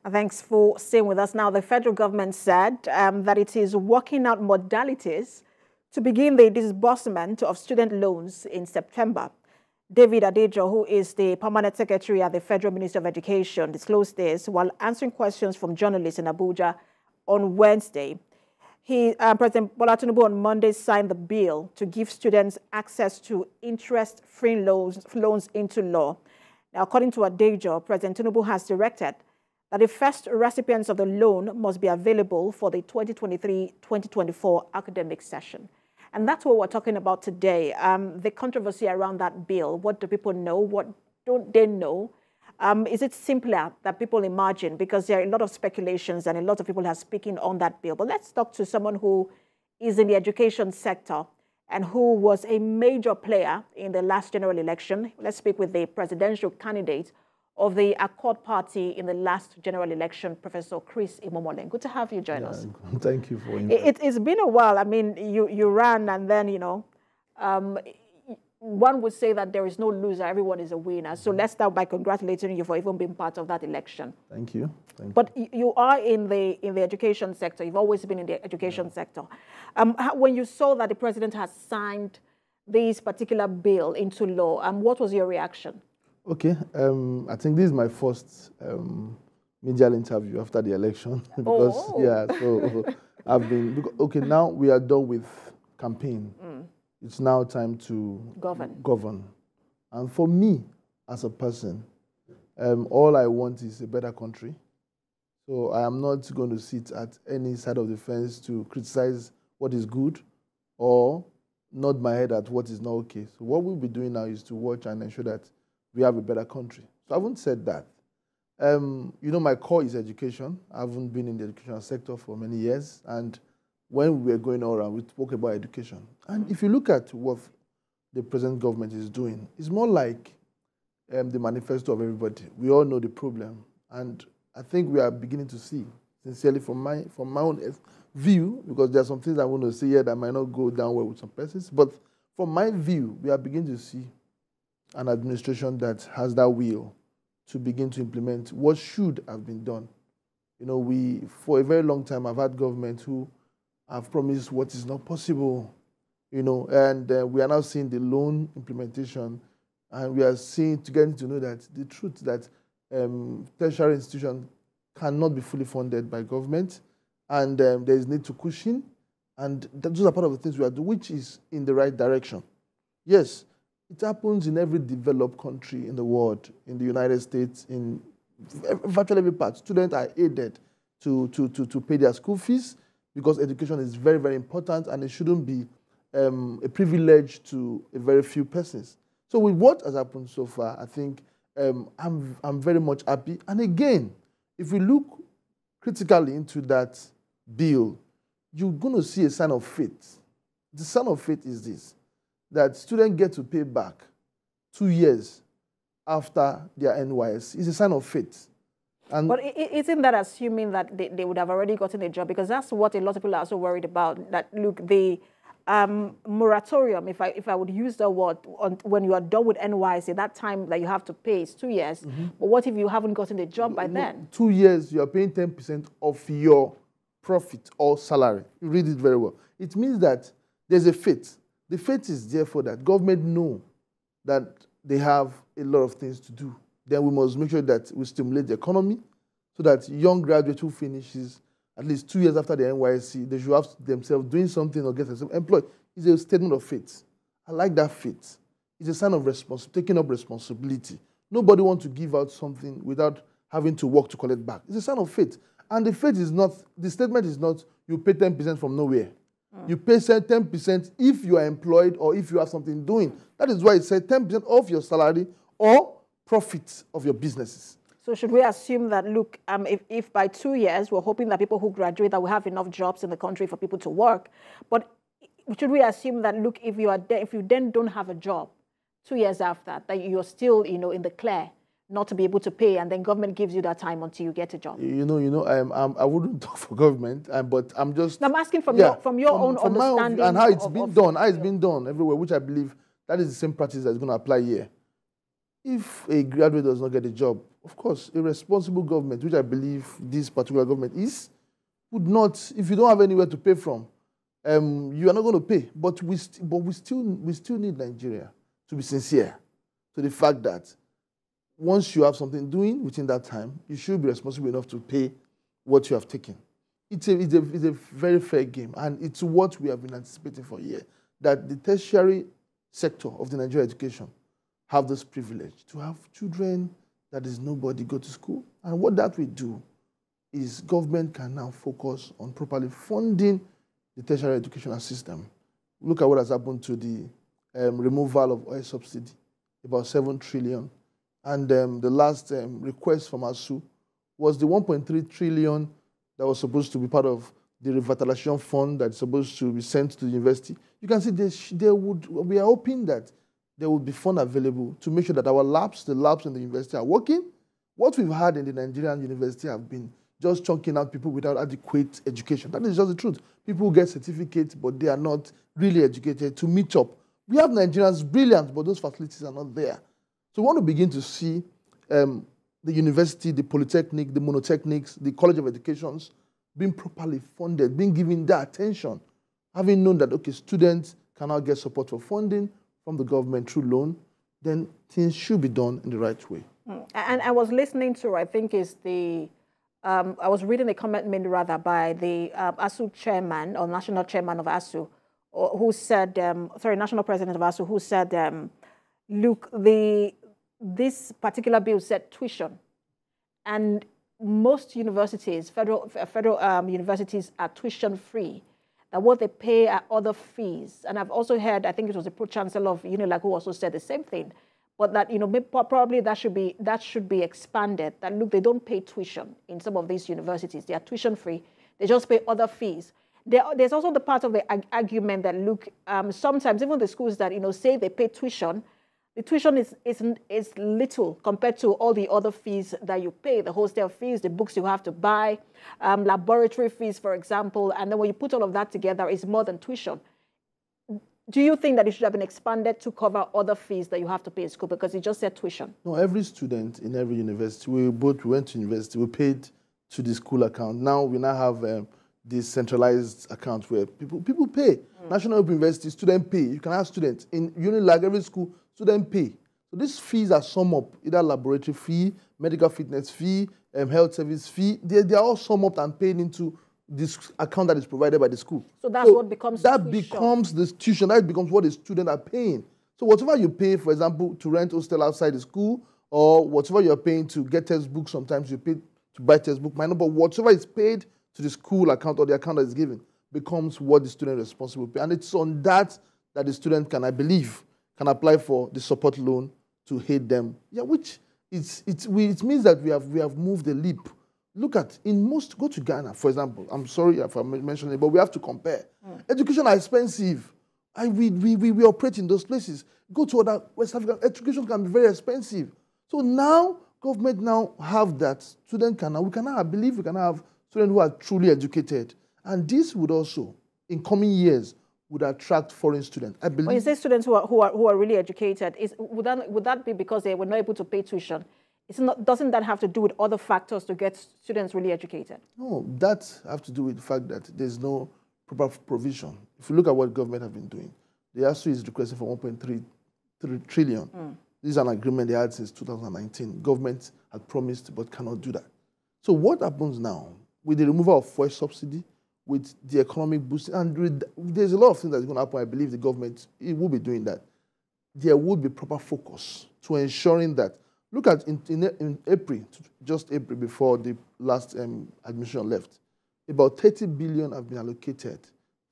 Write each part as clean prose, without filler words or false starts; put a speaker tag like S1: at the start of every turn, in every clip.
S1: Thanks for staying with us. Now, the federal government said that it is working out modalities to begin the disbursement of student loans in September. David Adejo, who is the permanent secretary at the Federal Ministry of Education, disclosed this while answering questions from journalists in Abuja on Wednesday. President Bola Tinubu on Monday signed the bill to give students access to interest-free loans into law. Now, according to Adejo, President Tinubu has directed that the first recipients of the loan must be available for the 2023-2024 academic session. And that's what we're talking about today, the controversy around that bill. What do people know? What don't they know? Is it simpler than people imagine? Because there are a lot of speculations and a lot of people are speaking on that bill. But let's talk to someone who is in the education sector and who was a major player in the last general election. Let's speak with the presidential candidate of the Accord Party in the last general election, Professor Chris Imomole. Good to have you join us.
S2: Thank you for inviting.
S1: It's been a while. I mean, you ran and then, one would say that there is no loser, everyone is a winner. So let's start by congratulating you for even being part of that election.
S2: Thank you.
S1: But you are in the education sector. You've always been in the education sector. When you saw that the president has signed this particular bill into law, what was your reaction?
S2: Okay, I think this is my first media interview after the election because so I've been now we are done with campaign. It's now time to govern. And for me as a person, all I want is a better country. So I am not going to sit at any side of the fence to criticize what is good or nod my head at what is not okay. So what we'll be doing now is to watch and ensure that we have a better country. So I haven't said that. My core is education. I haven't been in the educational sector for many years. And when we were going all around, we spoke about education. And if you look at what the present government is doing, it's more like the manifesto of everybody. We all know the problem. And I think we are beginning to see, sincerely from my own view, because there are some things I want to say here that might not go down well with some persons, but from my view, we are beginning to see an administration that has that will to begin to implement what should have been done. We, for a very long time, have had government who have promised what is not possible, and we are now seeing the loan implementation, and we are getting to know that the truth that tertiary institutions cannot be fully funded by government, and there is need to cushion, and those are part of the things we are doing, which is in the right direction. Yes, it happens in every developed country in the world, in the United States, in virtually every part. Students are aided to pay their school fees because education is very, very important and it shouldn't be a privilege to a very few persons. So with what has happened so far, I think I'm very much happy. And again, if we look critically into that bill, you're going to see a sign of faith. The sign of faith is this, that students get to pay back 2 years after their NYSC. It's a sign of faith.
S1: But isn't that assuming that they would have already gotten a job? Because that's what a lot of people are also worried about, that, look, the moratorium, if I would use the word, when you are done with NYSC, that time that you have to pay is 2 years. But what if you haven't gotten a job by then?
S2: 2 years, you are paying 10% of your profit or salary. You read it very well. It means that there's a faith. The faith is therefore that government know that they have a lot of things to do. Then we must make sure that we stimulate the economy so that young graduates who finishes at least 2 years after the NYSC, they should have themselves doing something or get themselves employed. It's a statement of faith. I like that faith. It's a sign of taking up responsibility. Nobody wants to give out something without having to work to collect back. It's a sign of faith. And the faith is not, the statement is not, you pay 10% from nowhere. You pay 10% if you are employed or if you have something doing. That is why it says 10% of your salary or profits of your businesses.
S1: So should we assume that, look, if by 2 years we're hoping that people who graduate, that we have enough jobs in the country for people to work, but should we assume that, look, if you then don't have a job 2 years after, that you're still, in the clear, not to be able to pay, and then government gives you that time until you get a job?
S2: I wouldn't talk for government, but I'm just...
S1: I'm asking from your own understanding.
S2: And how it's been done, how it's been done everywhere, which I believe that is the same practice that's going to apply here. If a graduate does not get a job, of course, a responsible government, which I believe this particular government is, would not, if you don't have anywhere to pay from, you are not going to pay. But we still need Nigeria to be sincere to the fact that once you have something doing within that time, you should be responsible enough to pay what you have taken. It's a very fair game, and it's what we have been anticipating for a year, that the tertiary sector of the Nigerian education have this privilege to have children that is nobody go to school. And what that will do is government can now focus on properly funding the tertiary educational system. Look at what has happened to the removal of oil subsidy, about 7 trillion. And the last request from ASU was the 1.3 trillion that was supposed to be part of the revitalization fund that's supposed to be sent to the university. You can see we are hoping that there will be fund available to make sure that our labs, the labs in the university are working. What we've had in the Nigerian university have been just chunking out people without adequate education. That is just the truth. People get certificates, but they are not really educated to meet up. We have Nigerians brilliant, but those facilities are not there. So we want to begin to see the university, the polytechnic, the monotechnics, the college of educations being properly funded, being given their attention, having known that, okay, students cannot get support for funding from the government through loan, then things should be done in the right way.
S1: And I was listening to, I think is the, I was reading a comment made rather by the ASU chairman or national chairman of ASU, who said, national president of ASU, who said, look, this particular bill said tuition, and most universities, federal universities, are tuition free. That what they pay are other fees. And I've also heard, I think it was the pro-chancellor of UNILAG who also said the same thing. But that, probably that should be expanded. That look, they don't pay tuition in some of these universities. They are tuition free. They just pay other fees. There's also the part of the argument that look, sometimes even the schools that say they pay tuition, the tuition is little compared to all the other fees that you pay, the hostel fees, the books you have to buy, laboratory fees, for example. And then when you put all of that together, it's more than tuition. Do you think that it should have been expanded to cover other fees that you have to pay in school? Because it just said tuition.
S2: No, every student in every university, we went to university, we paid to the school account. Now we have this centralized account where people pay. National Open University, student pay. You can have students. In UNILAG, every school, student pay. So these fees are sum up, either laboratory fee, medical fitness fee, health service fee. They are all sum up and paid into this account that is provided by the school.
S1: So that's what becomes
S2: that
S1: tuition.
S2: becomes the tuition. That becomes what the students are paying. So whatever you pay, for example, to rent hostel outside the school, or whatever you're paying to get textbooks, sometimes you pay to buy textbook, minor, but whatever is paid to the school account or the account that is given becomes what the student is responsible for. And it's on that the student can, I believe, can apply for the support loan to aid them. Yeah, which it means that we have moved a leap. Look at, go to Ghana, for example. I'm sorry if I'm mentioning it, but we have to compare. Education are expensive. We operate in those places. Go to other West African, education can be very expensive. So now, government now have that. I believe we can have students who are truly educated. And this would also, in coming years, would attract foreign students. I believe.
S1: When you say students who are really educated, would that be because they were not able to pay tuition? Doesn't that have to do with other factors to get students really educated?
S2: No, that has to do with the fact that there's no proper provision. If you look at what government have been doing, the ASU is requesting for 1.3 trillion. This is an agreement they had since 2019. Government had promised but cannot do that. So what happens now with the removal of fuel subsidy, with the economic boost, and there's a lot of things that's going to happen. I believe the government will be doing that. There would be proper focus to ensuring that. Look at in April, just April before the last admission left, about 30 billion have been allocated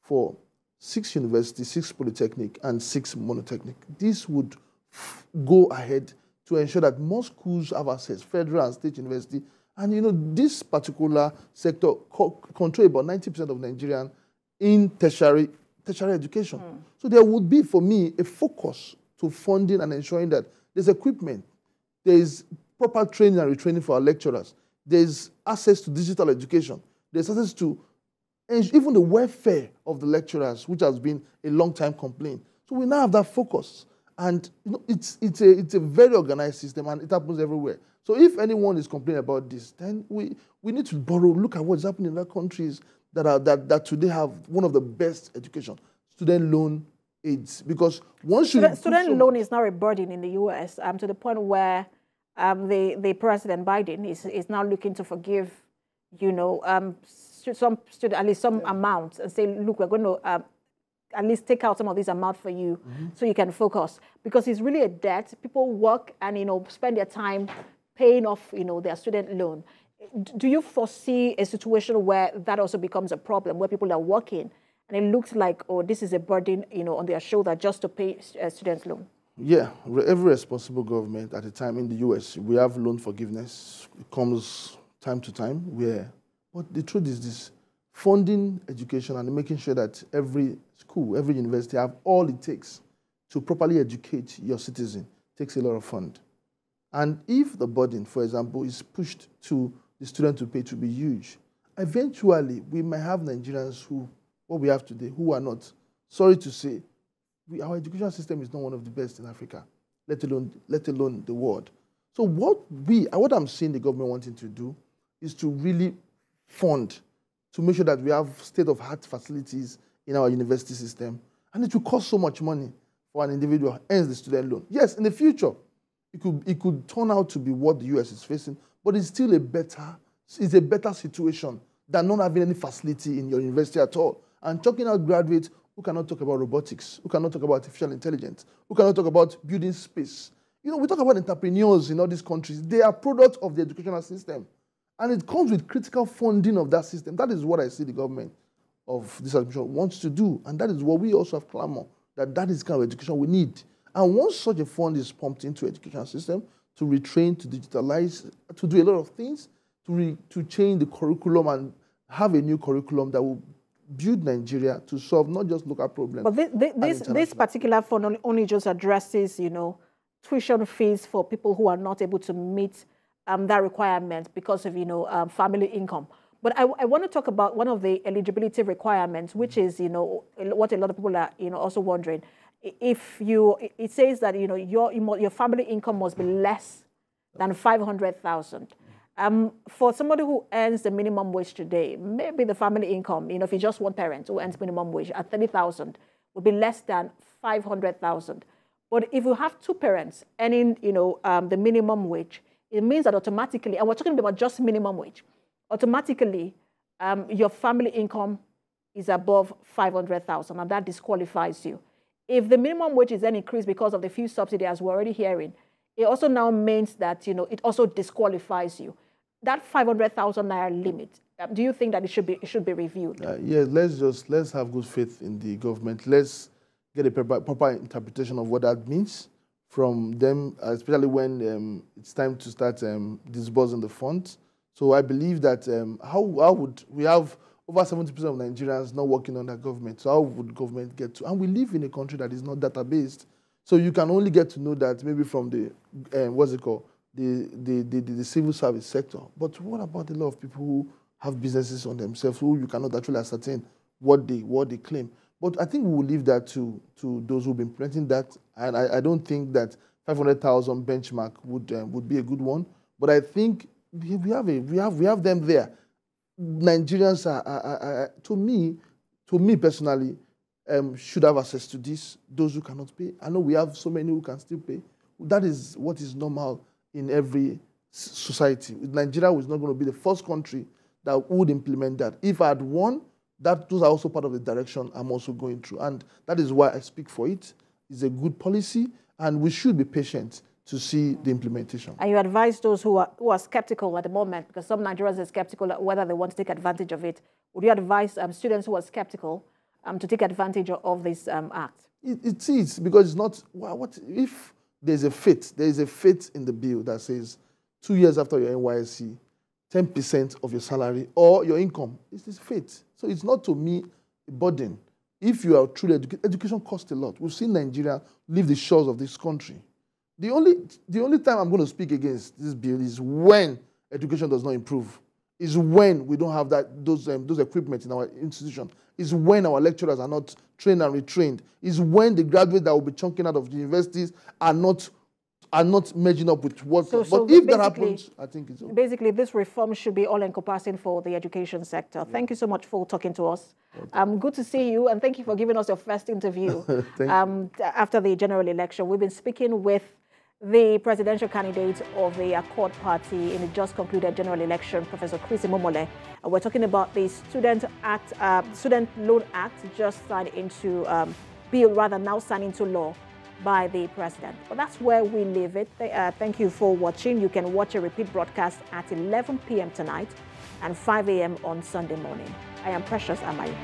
S2: for 6 universities, 6 polytechnic, and 6 monotechnic. This would go ahead to ensure that more schools have access, federal and state university. And this particular sector control about 90% of Nigerians in tertiary education. So there would be, for me, a focus to funding and ensuring that there's equipment, there is proper training and retraining for our lecturers, there's access to digital education, there's access to even the welfare of the lecturers, which has been a long-time complaint. So we now have that focus. And it's a very organized system, and it happens everywhere. So if anyone is complaining about this, then we need to look at what's happening in other countries that today have one of the best education, student loan aids. Because once
S1: student loan is now a burden in the U.S. To the point where the President Biden is now looking to forgive, at least some amounts, and say, look, we're going to at least take out some of this amount for you, so you can focus, because it's really a debt. People work and spend their time paying off their student loan. Do you foresee a situation where that also becomes a problem, where people are working and it looks like, oh, this is a burden on their shoulder just to pay a student loan?
S2: Yeah, every responsible government at a time in the US, we have loan forgiveness. It comes time to time but the truth is this: funding education and making sure that every school, every university have all it takes to properly educate your citizen takes a lot of fund. And if the burden, for example, is pushed to the student to pay to be huge, eventually we might have Nigerians what we have today, who are not, sorry to say, our education system is not one of the best in Africa, let alone the world. So what I'm seeing the government wanting to do is to really fund, to make sure that we have state-of-the-art facilities in our university system. And it will cost so much money for an individual, hence the student loan. Yes, in the future, it could turn out to be what the US is facing, but it's still a better situation than not having any facility in your university at all. And talking out graduates who cannot talk about robotics, who cannot talk about artificial intelligence, who cannot talk about building space. We talk about entrepreneurs in all these countries. They are products of the educational system. And it comes with critical funding of that system. That is what I see the government of this administration wants to do. And that is what we also have clamored, that is the kind of education we need. And once such a fund is pumped into the education system, to retrain, to digitalize, to do a lot of things, to change the curriculum and have a new curriculum that will build Nigeria to solve not just local problems.
S1: But this particular fund only just addresses, tuition fees for people who are not able to meet that requirement because of, family income. But I want to talk about one of the eligibility requirements, which is, what a lot of people are, also wondering. It says that, your family income must be less than 500,000. For somebody who earns the minimum wage today, maybe the family income, if it's just one parent who earns minimum wage at 30,000, would be less than 500,000. But if you have two parents earning, the minimum wage, it means that automatically, and we're talking about just minimum wage, automatically, your family income is above 500,000, and that disqualifies you. If the minimum wage is then increased because of the few subsidies, as we're already hearing, it also now means that, it also disqualifies you. That 500,000 naira limit, do you think that it should be reviewed?
S2: Yeah, let's have good faith in the government. Let's get a proper interpretation of what that means from them, especially when it's time to start disbursing the funds. So I believe that how would we have over 70% of Nigerians not working under government? So how would government get to? And we live in a country that is not data-based. So you can only get to know that maybe from the, the civil service sector. But what about a lot of people who have businesses on themselves, who you cannot actually ascertain what they claim? But I think we will leave that to those who've been implementing that. And I don't think that 500,000 benchmark would be a good one. But I think we have them there. Nigerians are to me personally, should have access to this. Those who cannot pay, I know we have so many who can still pay. That is what is normal in every society. Nigeria is not going to be the first country that would implement that. If I had won, those are also part of the direction I'm also going through. And that is why I speak for it. It's a good policy, and we should be patient to see the implementation.
S1: And you advise those who are skeptical at the moment, because some Nigerians are skeptical whether they want to take advantage of it. Would you advise students who are skeptical to take advantage of this act?
S2: It is, because it's not, what if there's a fit in the bill that says 2 years after your NYSC, 10% of your salary or your income is fit. So it's not, to me, a burden. If you are truly educated, education costs a lot. We've seen Nigeria leave the shores of this country. The only time I'm going to speak against this bill is when education does not improve. Is when we don't have those equipment in our institution. Is when our lecturers are not trained and retrained is when the graduates that will be chunking out of the universities are not merging up with what.
S1: So
S2: but if that happens, I think it's okay.
S1: Basically, this reform should be all-encompassing for the education sector. Yeah. Thank you so much for talking to us. Good to see you, and thank you for giving us your first interview after the general election. We've been speaking with the presidential candidate of the Accord Party in the just concluded general election, Professor Chris Imomole. We're talking about the Student Loan Act just signed into now signed into law by the president. But that's where we leave it. Thank you for watching. You can watch a repeat broadcast at 11 p.m. tonight and 5 a.m. on Sunday morning. I am Precious Amayo.